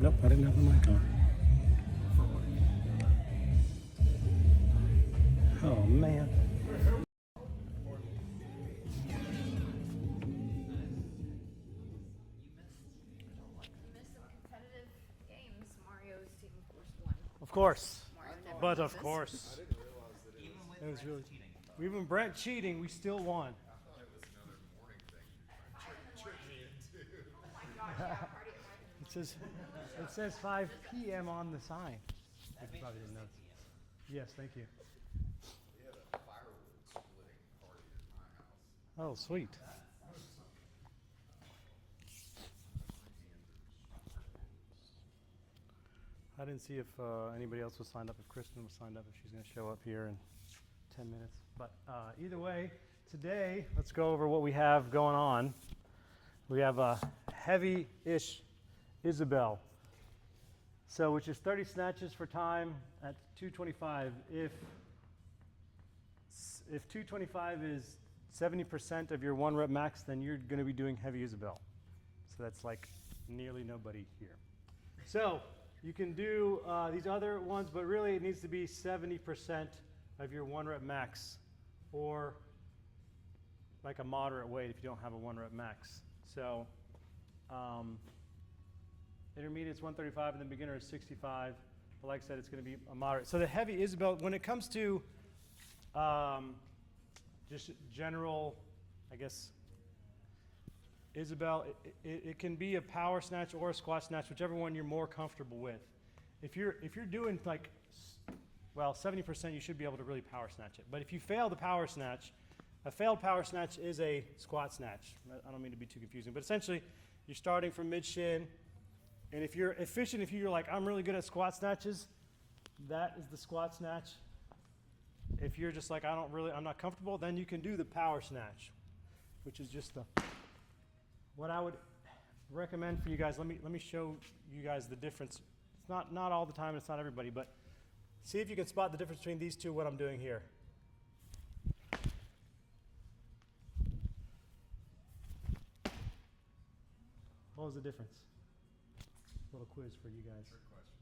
Nope, I didn't have the mic on. Oh, man. Of course. But of course. It was really cheating. Even Brent cheating, we still won. It says 5 p.m. on the sign. You probably didn't notice. Yes, thank you. We had a firewood splitting party at my house. Oh, sweet. I didn't see if anybody else was signed up, if Kristen was signed up, if she's going to show up here in 10 minutes. But either way, today, let's go over what we have going on. We have a heavy-ish Isabel. So, which is 30 snatches for time at 225. If 225 is 70% of your 1 rep max, then you're going to be doing heavy Isabel. So that's like nearly nobody here. So you can do these other ones, but really it needs to be 70% of your 1 rep max, or like a moderate weight if you don't have a 1 rep max. So intermediate is 135 and the beginner is 65. But like I said, it's going to be a moderate. So the heavy Isabel, when it comes to just general, I guess, Isabel, it can be a power snatch or a squat snatch, whichever one you're more comfortable with. If you're doing like, well, 70%, you should be able to really power snatch it. But if you fail the power snatch, a failed power snatch is a squat snatch. I don't mean to be too confusing, but essentially you're starting from mid shin, and if you're efficient, if you're like, I'm really good at squat snatches, that is the squat snatch. If you're just like, I'm not comfortable, then you can do the power snatch, which is just what I would recommend for you guys. Let me show you guys the difference. It's not all the time, it's not everybody, but see if you can spot the difference between these two, what I'm doing here. What was the difference? A little quiz for you guys.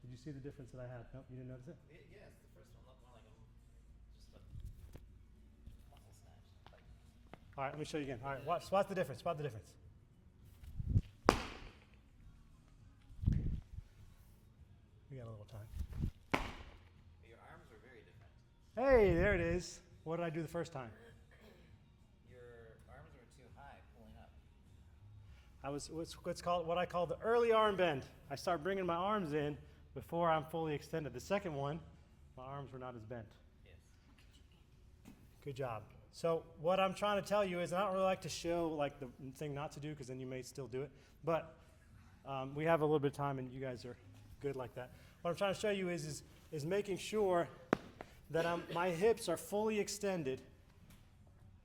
Did you see the difference that I had? Nope, you didn't notice it? Yes, the first one looked more like just a muscle snatch. All right, let me show you again. All right, spot the difference. Spot the difference. We got a little time. Your arms are very different. Hey, there it is. What did I do the first time? Your arms were too high, pulling up. I was what I call the early arm bend. I start bringing my arms in before I'm fully extended. The second one, my arms were not as bent. Yes. Good job. So what I'm trying to tell you is I don't really like to show like the thing not to do, because then you may still do it. But we have a little bit of time, and you guys are good like that. What I'm trying to show you is making sure that my hips are fully extended.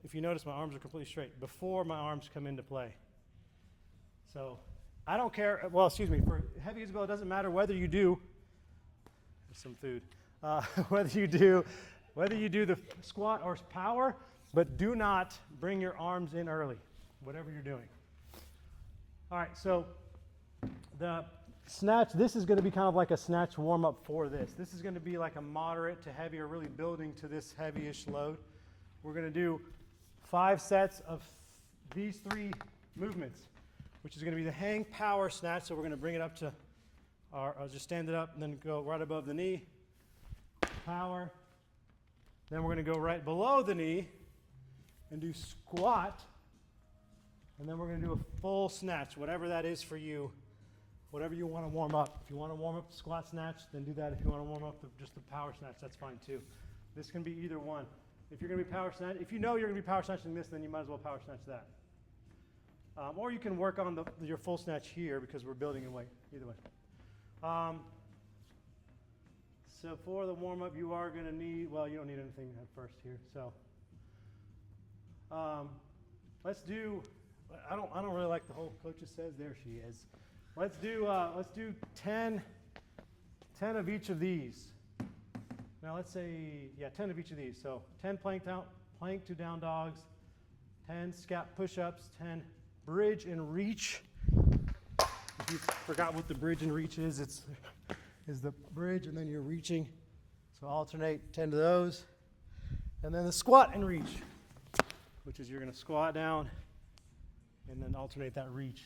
If you notice, my arms are completely straight before my arms come into play. So I don't care. Well, excuse me. For heavy Isabel, it doesn't matter whether you do. There's some food. Whether you do the squat or power, but do not bring your arms in early, whatever you're doing. All right. So the snatch. This is going to be kind of like a snatch warm up for this. This is going to be like a moderate to heavy, or really building to this heavyish load. We're going to do 5 sets of these 3 movements, which is going to be the hang power snatch. So we're going to bring it up to I'll just stand it up and then go right above the knee. Power. Then we're going to go right below the knee and do squat. And then we're going to do a full snatch, whatever that is for you, whatever you want to warm up. If you want to warm up the squat snatch, then do that. If you want to warm up just the power snatch, that's fine too. This can be either one. If you're going to be power snatch, if you know you're going to be power snatching this, then you might as well power snatch that. Or you can work on your full snatch here, because we're building in weight, either way. So for the warm-up, you are going to need, well, you don't need anything at first here. So let's do, I don't really like the whole coaches says, there she is. Let's do 10 of each of these. Now let's say, 10 of each of these. So 10 plank to down dogs, 10 scap push-ups, 10 bridge and reach If you forgot what the bridge and reach is, it's the bridge and then you're reaching. So alternate 10 of those. And then the squat and reach, which is you're going to squat down and then alternate that reach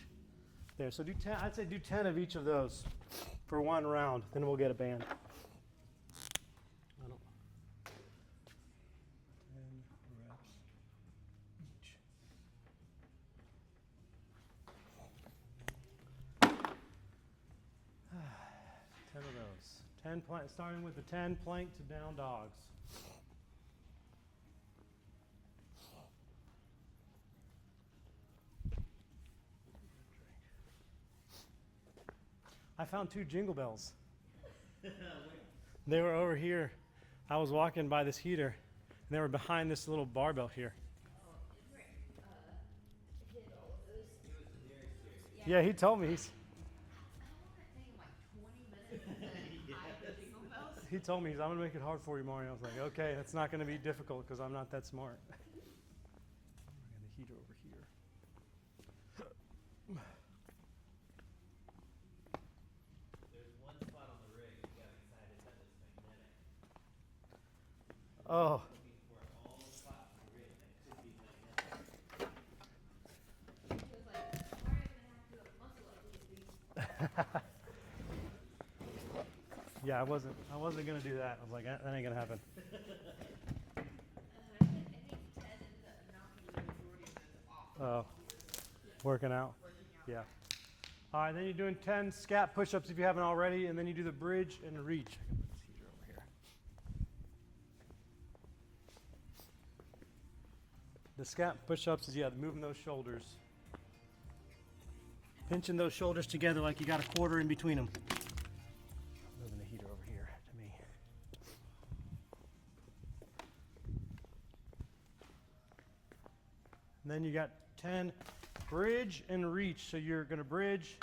there. So do 10, I'd say do 10 of each of those for one round, then we'll get a band. 10 reps each. Ten of those. 10 starting with the 10 plank to down dogs. I found 2 jingle bells. They were over here. I was walking by this heater, and they were behind this little barbell here. Yeah, he told me. He told me, I'm going to make it hard for you, Mario. I was like, okay, that's not going to be difficult because I'm not that smart. We're going to heater over here. There's one spot on the rig you got excited that is magnetic. Oh, Looking for all the spots on the rig that could be magnetic. yeah, I wasn't going to do that. I was like, that ain't going to happen. Oh, working out. Yeah. All right, then you're doing 10 scat push-ups if you haven't already, and then you do the bridge and the reach. I can put this heater over here. The scat push-ups is, moving those shoulders. Pinching those shoulders together like you got a quarter in between them. Moving the heater over here to me. And then you got 10 bridge and reach. So you're going to bridge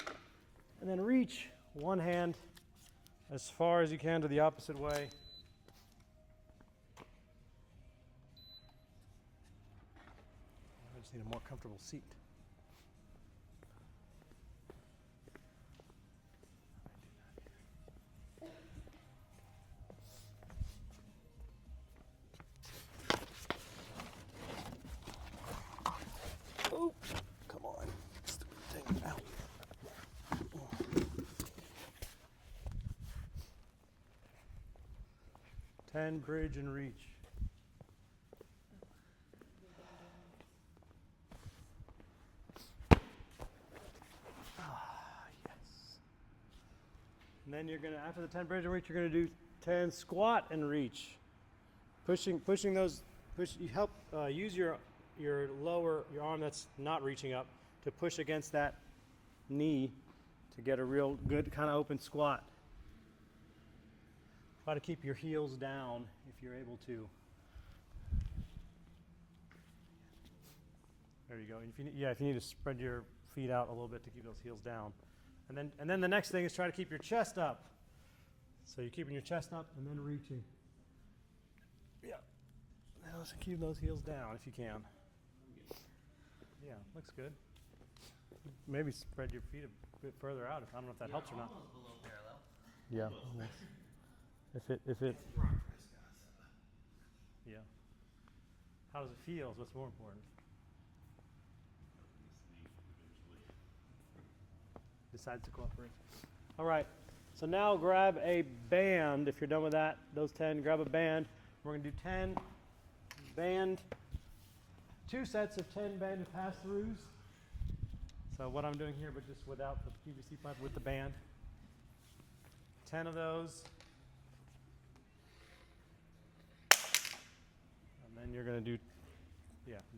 and then reach one hand as far as you can to the opposite way. I just need a more comfortable seat. Oh, come on. Stupid thing. Ow. 10 bridge and reach. Yes. And then you're gonna, after the 10 bridge and reach, you're gonna do 10 squat and reach. Pushing those. You help use your arm that's not reaching up to push against that knee to get a real good kind of open squat. Try to keep your heels down if you're able to. There you go. If you need to spread your feet out a little bit to keep those heels down. And then the next thing is try to keep your chest up. So you're keeping your chest up and then reaching. Yeah. Now just keep those heels down if you can. Yeah, looks good. Maybe spread your feet a bit further out. I don't know if that helps or not. Almost below parallel. Yeah. If it. Yeah. How does it feel? Is what's more important. Decides to cooperate. All right. So now grab a band. If you're done with that, those 10, grab a band. We're going to do 10 band, 2 sets of 10 banded pass-throughs. So what I'm doing here, but just without the PVC pipe, with the band. 10 of those. And then you're going to do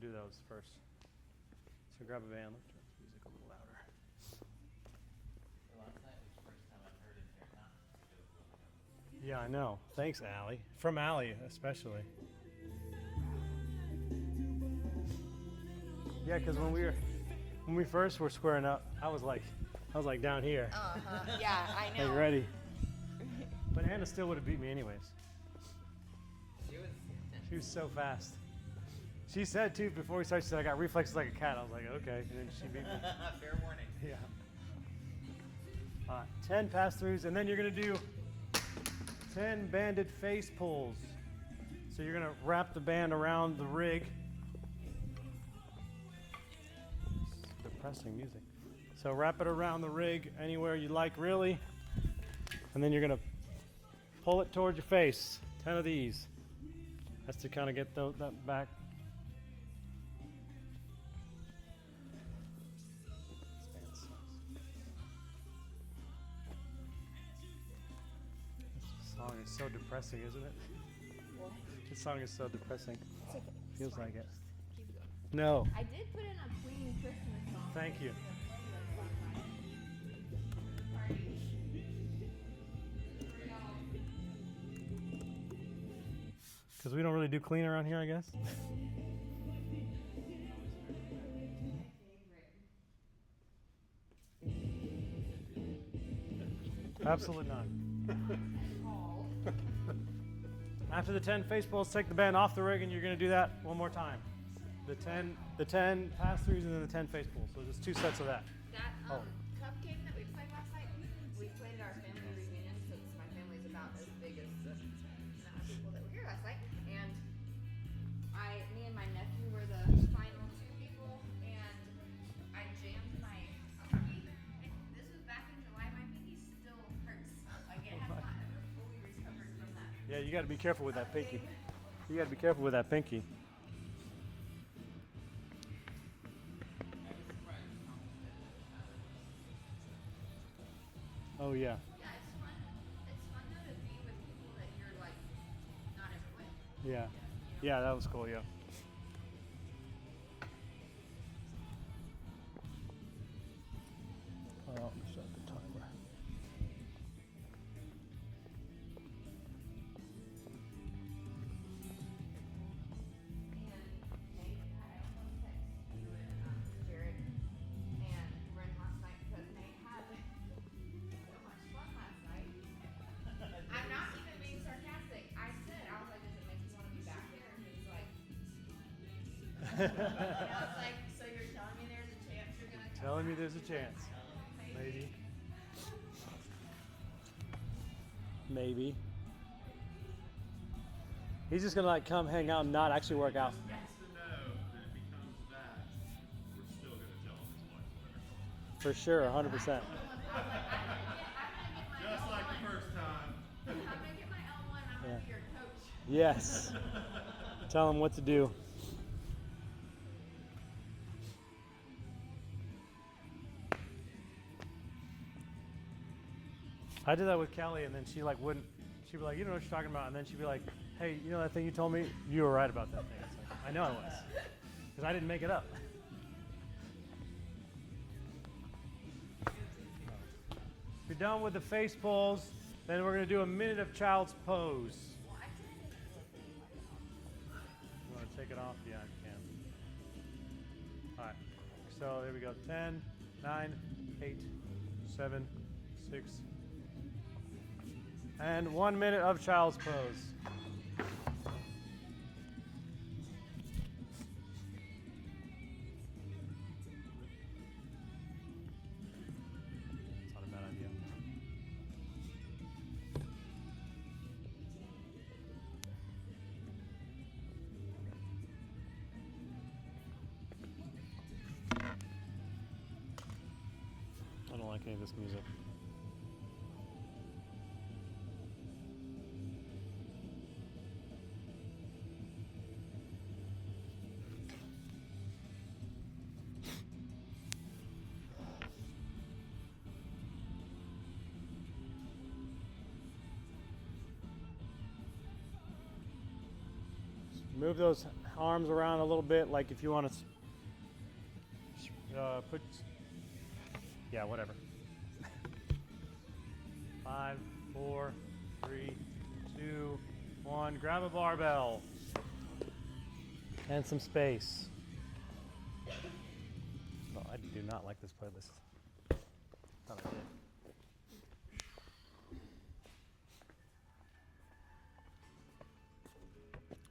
those first. So grab a band. Let's turn this music a little louder. Last night was the first time I've heard it here not to do it really good. Yeah, I know. Thanks, Allie. From Allie, especially. Yeah, because when we first were squaring up, I was like down here, Yeah, I know. like ready. But Anna still would have beat me anyways. She was so fast. She said too before we started, she said, I got reflexes like a cat. I was like, okay, and then she beat me. Fair warning. Yeah. 10 pass-throughs, and then you're going to do 10 banded face pulls. So you're going to wrap the band around the rig. Depressing music. So wrap it around the rig anywhere you like, really. And then you're going to pull it towards your face. 10 of these. That's to kind of get that back. This song is so depressing, isn't it? What? This song is so depressing. It's okay. Feels like it. Keep going. No. I did put in a Queen Christmas song. Thank you. Because we don't really do clean around here, I guess. Absolutely not. After the 10 face pulls, take the band off the rig, and you're going to do that one more time. The 10 pass-throughs and then the 10 face pulls. So just 2 sets of that. That Oh. cup game that we played last night, we played at our family reunion since my family's about as big as the amount of people that were here last night. And me and my nephew were the final 2 people, and I jammed my pinky. This was back in July. My pinky still hurts. Like it has not ever fully recovered from that. Yeah, you got to be careful with that pinky. You got to be careful with that pinky. Oh yeah. Yeah, it's fun. It's fun though to be with people that you're like not ever with. Yeah. Yeah, that was cool, yeah. Well, set the timer. And Nate, I almost texted you and Jared and Ren last night because Nate had so much fun last night. I'm not even being sarcastic. I was like, does it make you want to be back there? And he was like, and I was like, so you're telling me there's a chance you're gonna come? Telling me there's a chance. Maybe. Maybe. He's just gonna like come hang out and not actually work out. He needs to know that if he comes back, we're still gonna tell him his life's better. For sure, 100%. I was like, I'm gonna get my Just L1. like the first time. I'm gonna get my L1. I'm gonna Yeah. be your coach. Yes. Tell him what to do. I did that with Kelly, and then she like wouldn't. She'd be like, "You don't know what you're talking about," and then she'd be like, "Hey, you know that thing you told me? You were right about that thing." It's like, I know I was, because I didn't make it up. If you're done with the face pulls, then we're gonna do a minute of child's pose. You want to take it off? Yeah, I can. All right. So there we go. 10, 9, 8, 7, 6, and 1 minute of child's pose. It's not a bad idea. I don't like any of this music. Move those arms around a little bit, like if you want to put, yeah, whatever. 5, 4, 3, 2, 1. Grab a barbell and some space. Oh, I do not like this playlist. Thought I did.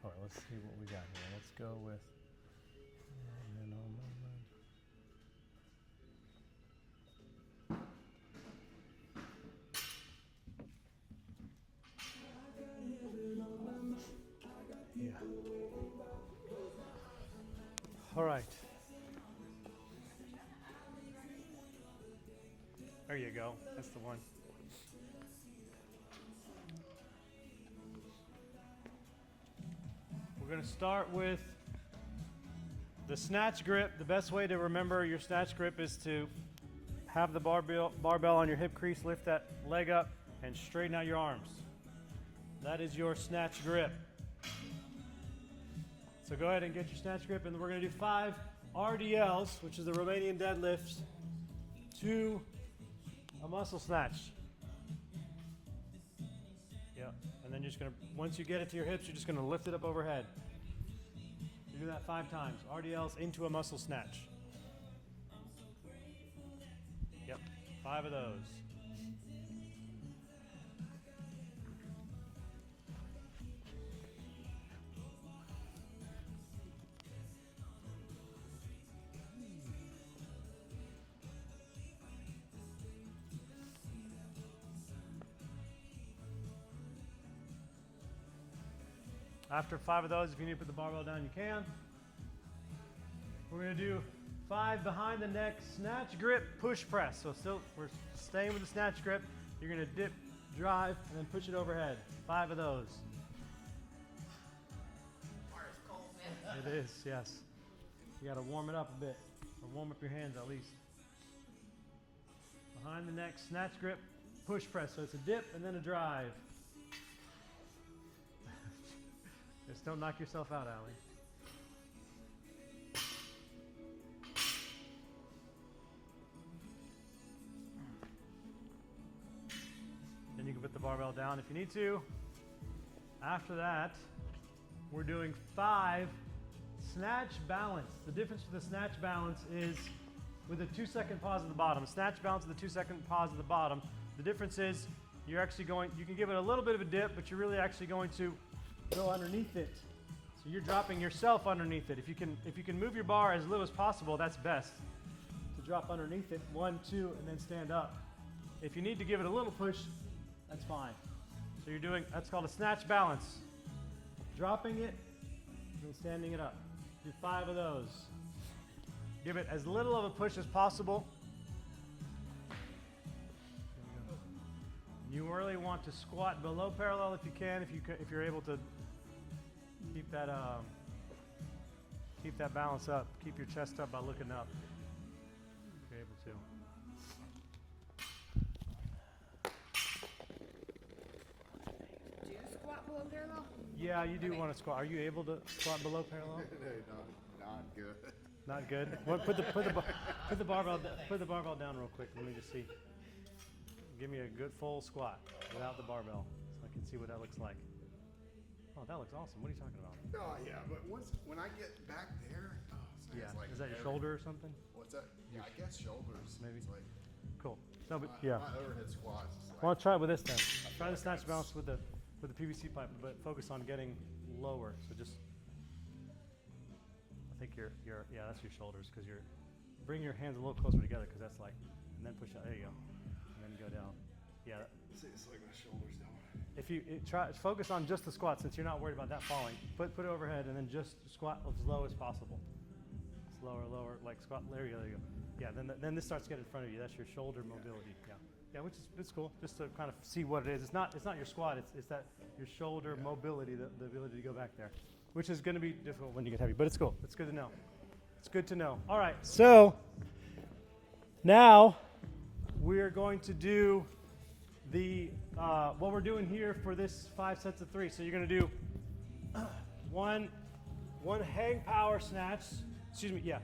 All right, let's see what we got here. Let's go with. right. There you go. That's the one. We're going to start with the snatch grip. The best way to remember your snatch grip is to have the barbell on your hip crease, lift that leg up, and straighten out your arms. That is your snatch grip. So go ahead and get your snatch grip, and we're going to do 5 RDLs, which is the Romanian deadlifts, to a muscle snatch. Yep. And then you're just going to, once you get it to your hips, you're just going to lift it up overhead. You do that 5 times. RDLs into a muscle snatch. Yep. 5 of those. After 5 of those, if you need to put the barbell down, you can. We're going to do 5 behind the neck snatch grip push press. So still, we're staying with the snatch grip. You're going to dip, drive, and then push it overhead. 5 of those. Water's cold, man. It is, yes. You got to warm it up a bit, or warm up your hands at least. Behind the neck snatch grip push press. So it's a dip and then a drive. Just don't knock yourself out, Allie. Then you can put the barbell down if you need to. After that, we're doing 5 snatch balance. The difference with the snatch balance is with a 2-second pause at the bottom. Snatch balance with a 2-second pause at the bottom. The difference is you're actually going, you can give it a little bit of a dip, but you're really actually going to go underneath it. So you're dropping yourself underneath it. If you can move your bar as little as possible, that's best. To drop underneath it, 1, 2, and then stand up. If you need to give it a little push, that's fine. So you're doing, that's called a snatch balance. Dropping it, and then standing it up. Do 5 of those. Give it as little of a push as possible. You really want to squat below parallel if you can, if you're able to keep that balance up. Keep your chest up by looking up. If you're able to. Do you squat below parallel? Yeah, you do want to squat. Are you able to squat below parallel? Not good. Not good. Well, put the barbell down real quick. Let me just see. Give me a good full squat without the barbell, so I can see what that looks like. Oh, that looks awesome. What are you talking about? Oh yeah, but when I get back there, Yeah. it's like Is that your every- shoulder or something? What's that? Yeah, I guess shoulders. Maybe. It's like Cool. No, but my, yeah. my overhead squats. Is like, Well, try it with this then. Try the like snatch I'm balance with the PVC pipe, but focus on getting lower. So just, I think yeah, that's your shoulders because bring your hands a little closer together because that's like, and then push out. There you go, and then go down. Yeah. see, it's like my shoulders down. If you focus on just the squat since you're not worried about that falling. Put it overhead and then just squat as low as possible. Lower, like squat. There you go. Yeah. Then this starts getting in front of you. That's your shoulder mobility. Yeah. Yeah, which is it's cool. Just to kind of see what it is. It's not your squat. It's that your shoulder mobility, the ability to go back there, which is going to be difficult when you get heavy. But it's cool. It's good to know. It's good to know. All right. So now we're going to do the what we're doing here for this 5 sets of 3. So you're going to do one hang power snatch. Excuse me. Yeah.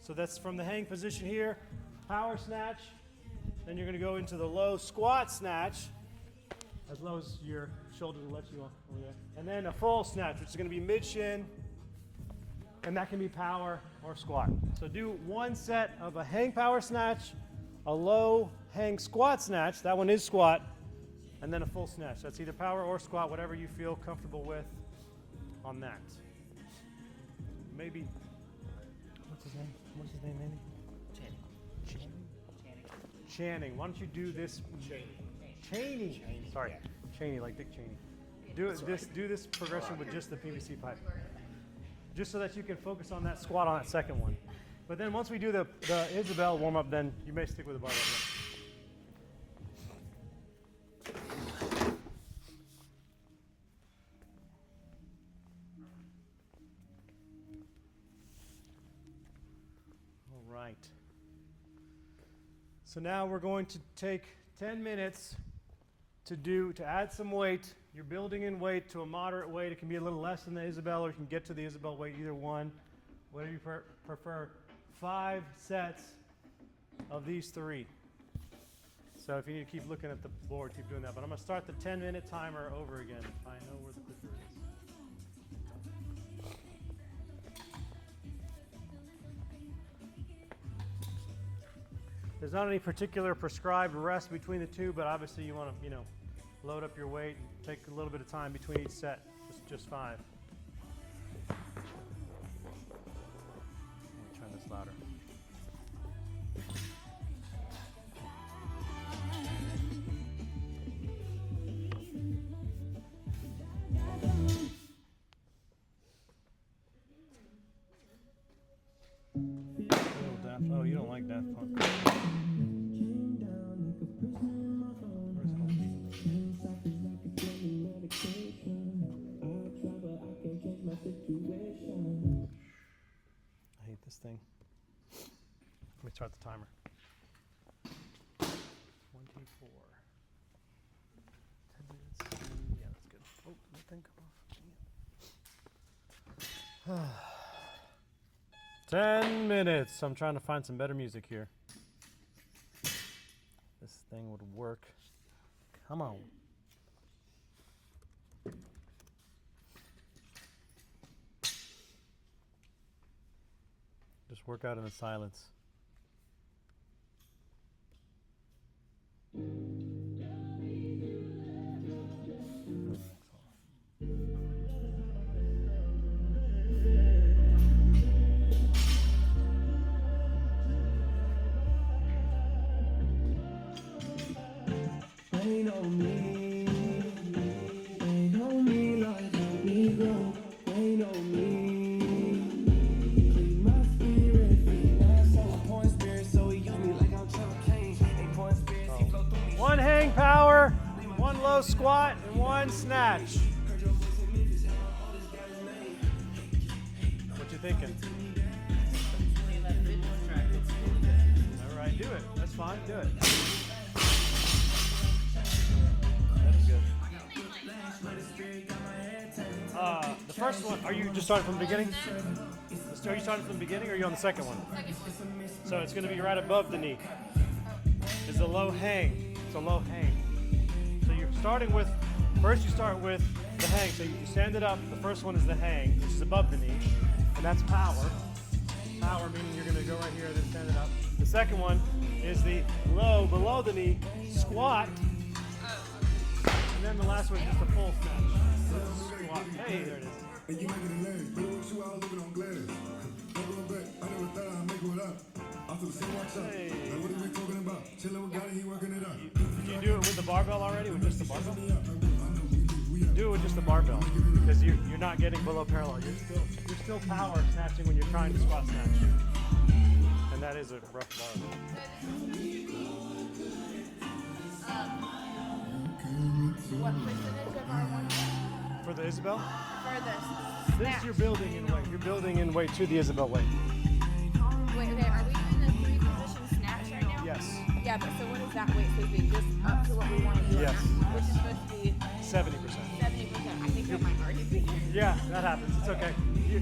So that's from the hang position here. Power snatch. Then you're going to go into the low squat snatch, as low as your shoulder will let you off over there. And then a full snatch, which is going to be mid-shin, and that can be power or squat. So do 1 set of a hang power snatch, a low hang squat snatch, that one is squat, and then a full snatch. That's either power or squat, whatever you feel comfortable with on that. Maybe, what's his name? What's his name, Andy? Channing. Why don't you do this? Chaney. Sorry, Chaney, like Dick Cheney. Do this progression with just the PVC pipe. just so that you can focus on that squat on that second one. But then once we do the Isabel warm up, then you may stick with the barbell. All right. So now we're going to take 10 minutes to add some weight. You're building in weight to a moderate weight. It can be a little less than the Isabel, or you can get to the Isabel weight, either one, whatever you prefer. 5 sets of these 3. So if you need to keep looking at the board, keep doing that. But I'm going to start the 10-minute timer over again. I know where the clicker is. There's not any particular prescribed rest between the two, but obviously you want to, load up your weight and take a little bit of time between each set. Just 5. Let me turn this louder. Oh, you don't like Daft Punk. I hate this thing. Let me start the timer. 24. 10 minutes. Yeah, that's good. Oh, did that thing come off? 10 minutes. I'm trying to find some better music here. This thing would work. Come on. Just work out in the silence. Ain't on me like a Negro. Ain't on me. Keep my spirit, feeling so point spirit, so he use me like I'm champagne. Ain't point spirit, he flow through me. 1 hang power, 1 low squat, and 1 snatch. What you thinking? All right, do it. That's fine. Do it. The first one, are you just starting from the beginning? Are you starting from the beginning, or are you on the second one? So it's going to be right above the knee. It's a low hang. It's a low hang. So you're starting with, first you start with the hang. So you stand it up. The first one is the hang, which is above the knee. And that's power. Power meaning you're going to go right here and then stand it up. The second one is the low, below the knee, squat. And then the last one is just a full snatch. Squat. Hey, there it is. And you make it in legs, but it was you out looking on glass. Don't go back, I never thought I'd make it up. After the same watch up, like what are we talking about? Chillin' with God, he working it out. Do you do it with the barbell already, with just the barbell? Do it with just the barbell, because you're not getting below parallel. You're still power snatching when you're trying to squat snatch. And that is a rough bar. What percentage of our one For the Isabel, for this the snatch? you're building in weight. You're building in weight to the Isabel weight. Wait, okay, are we doing the 3-position snatch right now? Yes. Yeah, but so what is that weight supposed to be? Just up to what we want to do? Yes. Which is supposed to be 70%. 70%. I think that might already be. Yeah, that happens. It's okay.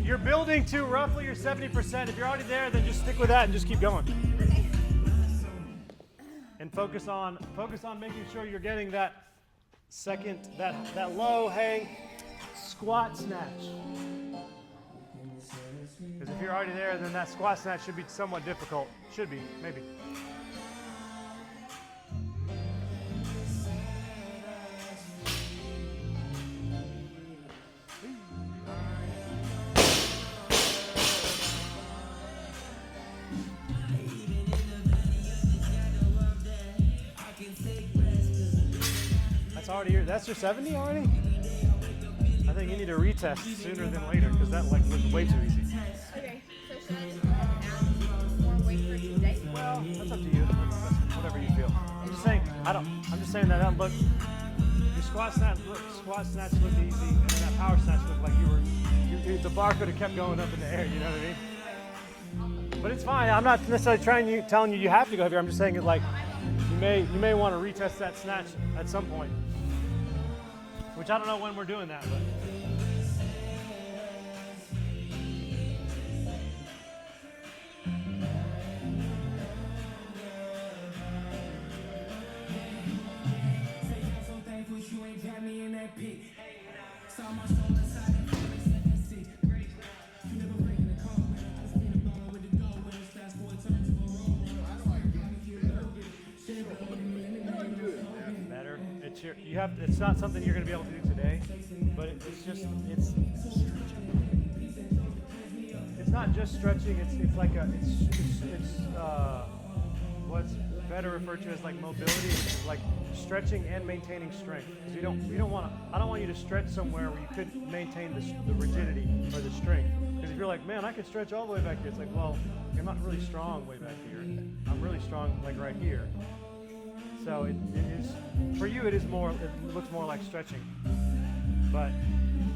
You're building to roughly your 70%. If you're already there, then just stick with that and just keep going. Okay. And focus on making sure you're getting that second, that low hang squat snatch. Because if you're already there, then that squat snatch should be somewhat difficult. Should be, maybe. That's your 70 already? I think you need to retest sooner than later because that like was way too easy. Okay, so should I just go ahead and add more weight for today? Well, that's up to you. That's whatever you feel. I'm just saying. I'm just saying that look. Your squat snatch looked easy, and then that power snatch looked like the bar could have kept going up in the air. You know what I mean? But it's fine. I'm not necessarily telling you have to go heavier. I'm just saying it like you may want to retest that snatch at some point. Which I don't know when we're doing that, but. Better. It's not something you're going to be able to do today, but it's not just stretching. It's like what's better referred to as like mobility. It's like stretching and maintaining strength. Because I don't want you to stretch somewhere where you couldn't maintain the rigidity or the strength. Because if you're like, man, I can stretch all the way back here, it's like, well, you're not really strong way back here. I'm really strong like right here. So it is for you. It looks more like stretching, but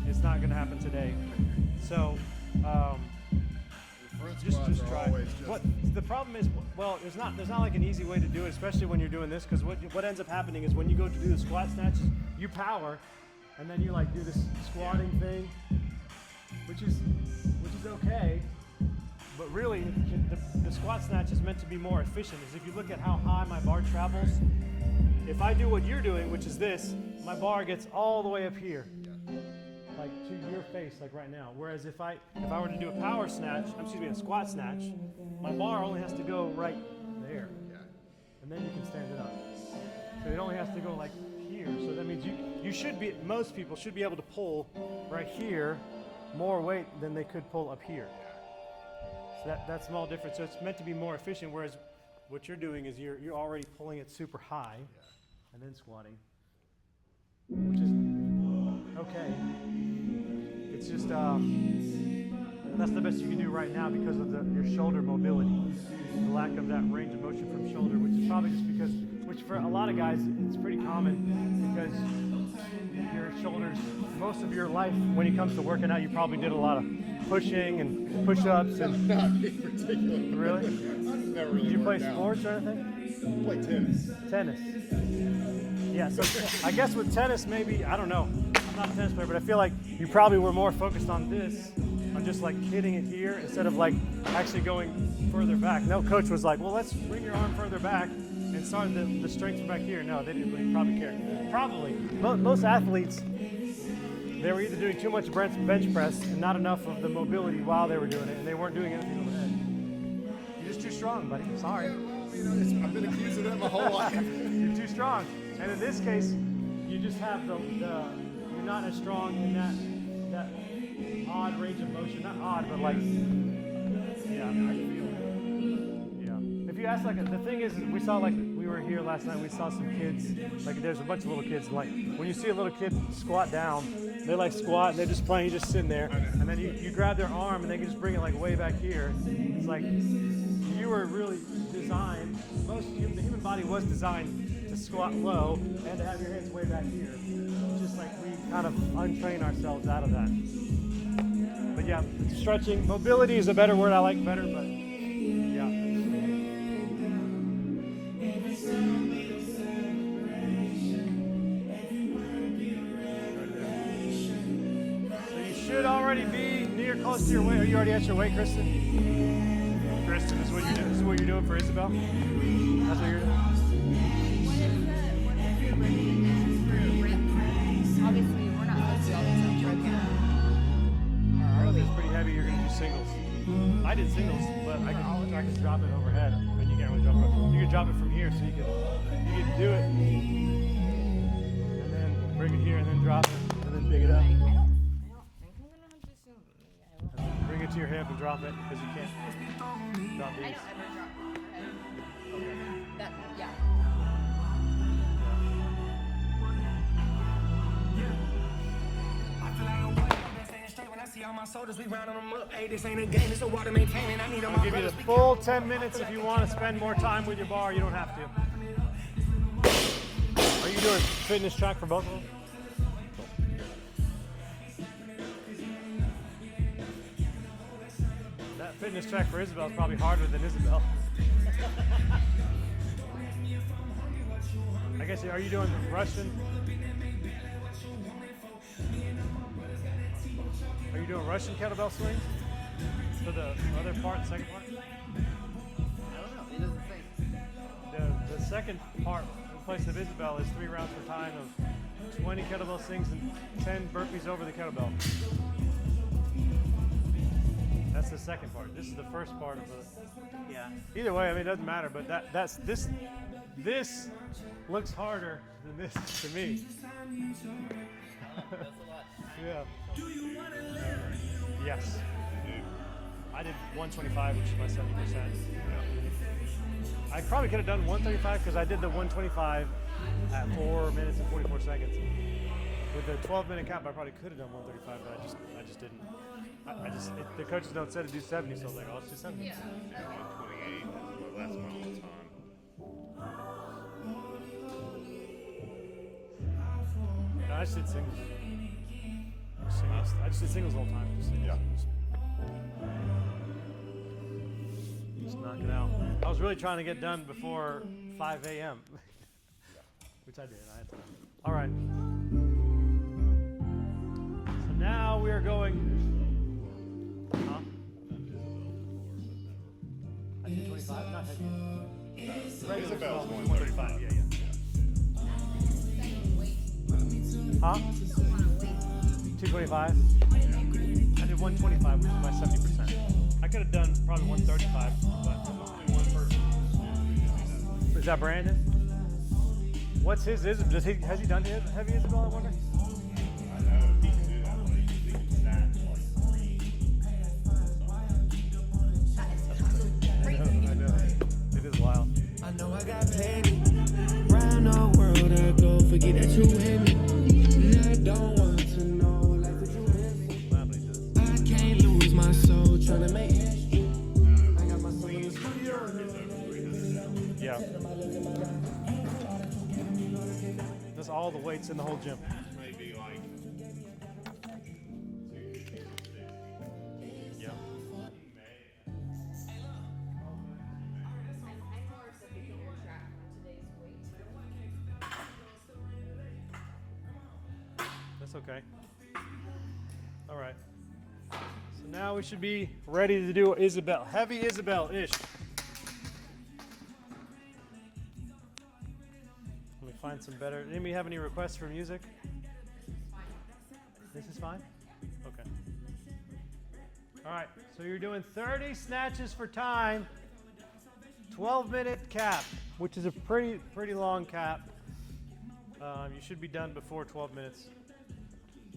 it's not going to happen today. So just try. What the problem is? Well, there's not like an easy way to do it, especially when you're doing this. Because what ends up happening is when you go to do the squat snatches, you power, and then you like do this squatting thing, which is okay. But really, the squat snatch is meant to be more efficient. Is if you look at how high my bar travels, if I do what you're doing, which is this, my bar gets all the way up here, like to your face, like right now. Whereas if I were to do a squat snatch, my bar only has to go right there, and then you can stand it up. So it only has to go like here. So that means most people should be able to pull right here more weight than they could pull up here. So that small difference. So it's meant to be more efficient, whereas what you're doing is you're already pulling it super high and then squatting, which is okay. It's just that's the best you can do right now because of your shoulder mobility, the lack of that range of motion from shoulder, which is probably just because, which for a lot of guys it's pretty common because your shoulders, most of your life when it comes to working out, you probably did a lot of pushing and push-ups and. Not me particularly. Really? I've never really Did you play worked out. sports or anything? I play tennis. Tennis. Yeah, so I guess with tennis, maybe, I don't know. I'm not a tennis player, but I feel like you probably were more focused on this, on just like hitting it here instead of like actually going further back. No coach was like, well, let's bring your arm further back and start the strength from back here. No, they didn't really probably care. Probably. Most athletes, they were either doing too much bench press and not enough of the mobility while they were doing it, and they weren't doing anything overhead. You're just too strong, buddy. Sorry. I've been accused of that my whole life. You're too strong. And in this case, you just have you're not as strong in that odd range of motion. Not odd, but like, yeah. If you ask, like, the thing is, we saw, like, we were here last night, we saw some kids, like, there's a bunch of little kids, like, when you see a little kid squat down, they like squat, and they're just playing, you're just sitting there, and then you grab their arm, and they can just bring it, like, way back here. It's like, you were really designed, the human body was designed to squat low and to have your hands way back here. It's just like we kind of untrain ourselves out of that. But yeah, stretching, mobility is a better word I like better, but yeah. So you should already be near close to your weight. Are you already at your weight, Kristen? Kristen, this is what you're doing. This is what you're doing for Isabel? That's what you're doing? What is the recommendations for rep? Obviously, we're not supposed to do all these unbroken. If it's pretty heavy, you're gonna do singles. I did singles, but I could drop it overhead. But you can't really drop it. You can drop it from here, so you can do it, and then bring it here, and then drop it, and then pick it up. I don't think I'm gonna have to assume. And then bring it to your hip and drop it because you can't drop I these. don't ever drop overhead. Okay. That, yeah. I feel like I see all my soldiers, we rounding them up. Hey, this ain't a game, it's a water maintaining. I need them I'll give you the full 10 minutes if you want to spend more time with your bar. You don't have to. Are you doing fitness track for both of them? That fitness track for Isabel is probably harder than Isabel. I guess, are you doing Russian? Are you doing Russian kettlebell swings for the other part, second part? I don't know. It doesn't say. The second part, in place of Isabel, is 3 rounds per time of 20 kettlebell swings and 10 burpees over the kettlebell. That's the second part. This is the first part of the. Yeah. Either way, I mean, it doesn't matter. But that's this. This looks harder than this to me. That's a lot. Yeah. Yes. I did 125, which is my 70%. I probably could have done 135 because I did the 125 at 4 minutes and 44 seconds. With the 12-minute cap, I probably could have done 135, but I just didn't. The coaches don't say to do 70, so I was like, oh, let's do 70. Yeah. 128. That's my old time. No, I just did singles. I just did singles all the time. Just knock it out. I was really trying to get done before 5 a.m. Which I did. I had time. All right. So now we are going. Huh? I did 25, not heavy. Regular Isabel's 135. Yeah. Huh? 225. I did 125, which is my 70%. I could have done probably 135, but only one person. Is that Brandon? What's his? Has he done his heavy Isabel? I wonder. I know he can do that, but he can snatch like 3. I know. It is wild. I know I got plenty. Round the world I go, forget that you hit me. I don't want to know, like what you miss. I can't lose my soul trying to make it. I got my soul in the studio. Yeah. That's all the weights in the whole gym. Maybe like Yeah. I noticed a beginner track on today's weight. That's okay. All right. So now we should be ready to do Isabel. Heavy Isabel-ish. Let me find some better. Anybody have any requests for music? This is fine? Okay. All right. So you're doing 30 snatches for time. 12-minute cap, which is a pretty long cap. You should be done before 12 minutes.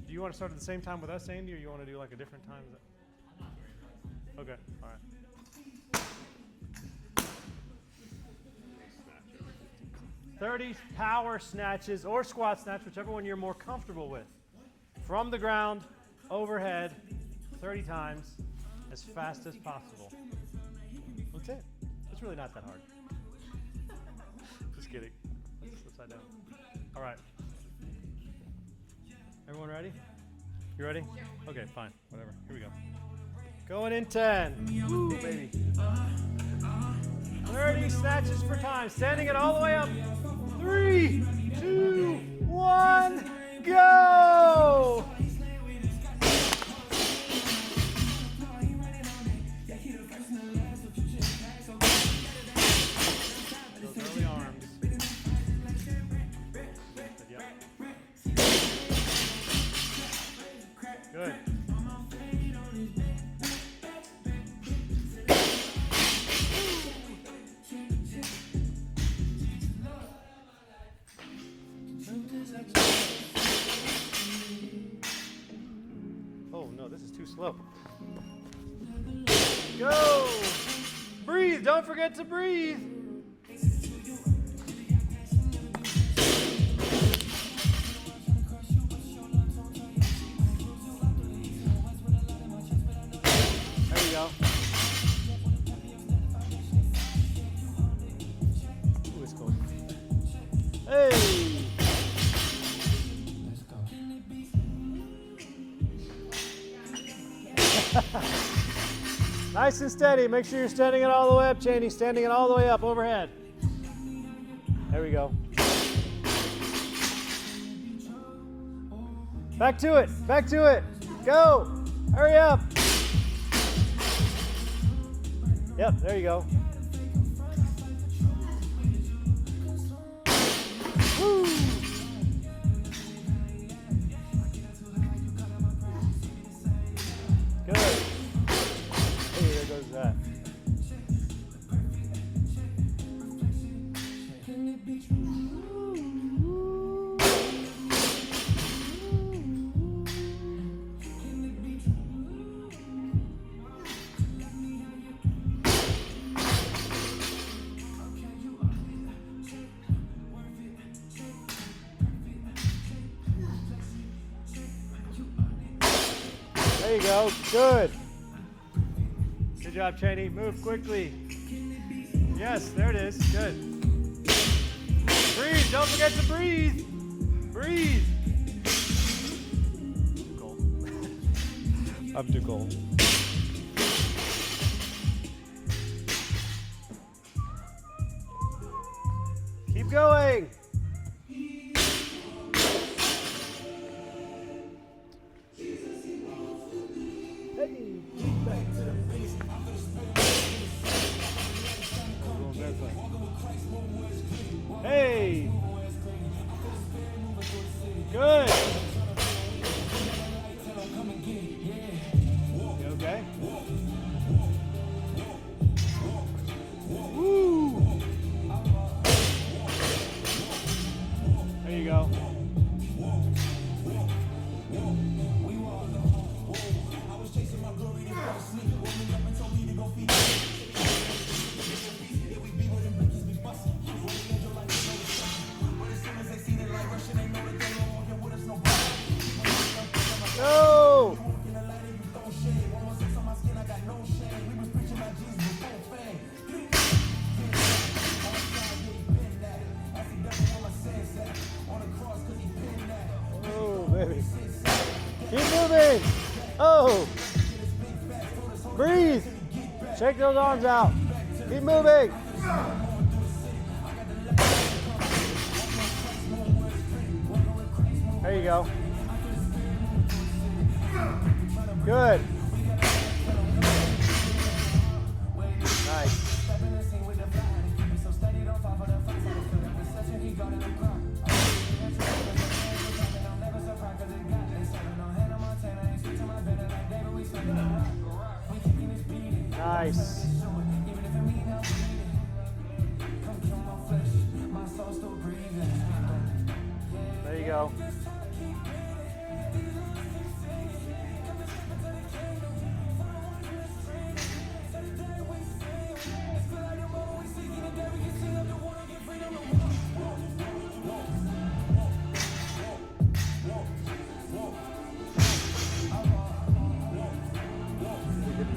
Do you want to start at the same time with us, Andy, or you want to do like a different time? Okay, all right. 30 power snatches or squat snatch, whichever one you're more comfortable with. From the ground, overhead, 30 times, as fast as possible. That's it. It's really not that hard. Just kidding. Let's upside down. All right. Everyone ready? You ready? Okay, fine. Whatever. Here we go. Going in 10. Woo, baby. 30 snatches for time. Standing it all the way up. 3, 2, 1, go! Those early arms. Yep. Good. Oh no, this is too slow. Go! Breathe, don't forget to breathe. Hey! Nice and steady. Make sure you're standing it all the way up, Cheney. Standing it all the way up overhead. There we go. Back to it. Back to it. Go. Hurry up. Yep, there you go. Woo. Good. Hey, there goes that. There you go. Good. Good job, Cheney. Move quickly. Yes, there it is. Good. Breathe. Don't forget to breathe. Breathe. Too cold. I'm too cold. Keep going. Hey! Good! You okay? Woo! There you go. No! Oh, baby. Keep moving. Oh. Breathe. Shake those arms out. Keep moving. There you go. Good. Nice. Nice. There you go.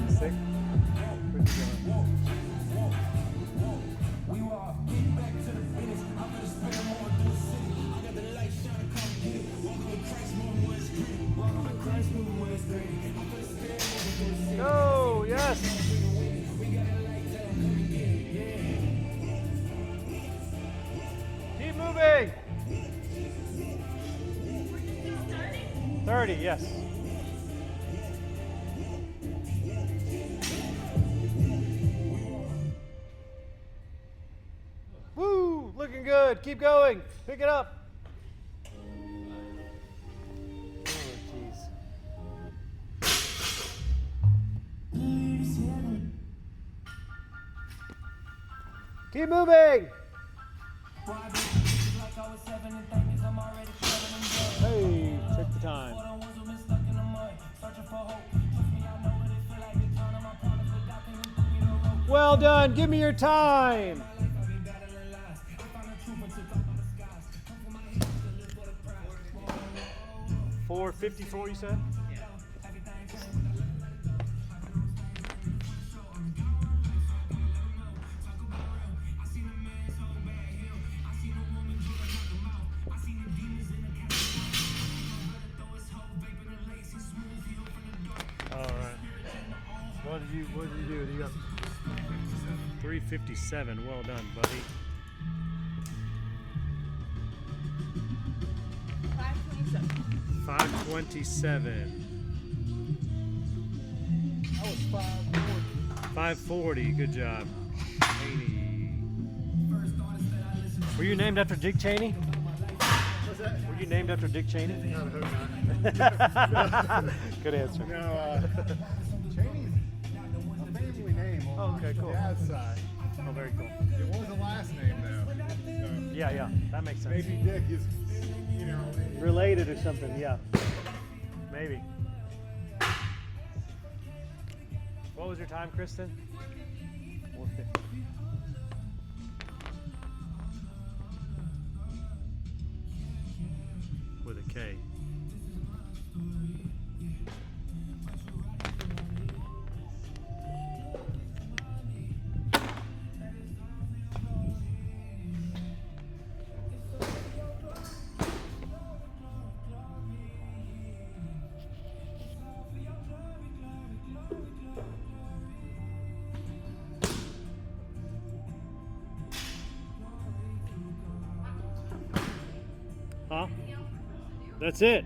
Sick. Go, yes. Keep moving. 30, yes. Woo, looking good. Keep going. Pick it up. Oh, jeez. Keep moving. Hey, check the time. Well done. Give me your time. 4:54, you said? What did you do? You got 357. Well done, buddy. 527. 527. I was 540. 540. Good job, Cheney. Were you named after Dick Cheney? What's that? Were you named after Dick Cheney? No, I hope not. Good answer. No, Cheney's a family name on Oh, okay, cool. my dad's side. Oh, very cool. It was a last name though. So Yeah, that makes sense. maybe Dick is, you know. Related or something, yeah. Maybe. What was your time, Kristen? 450. With a K. Huh? That's it.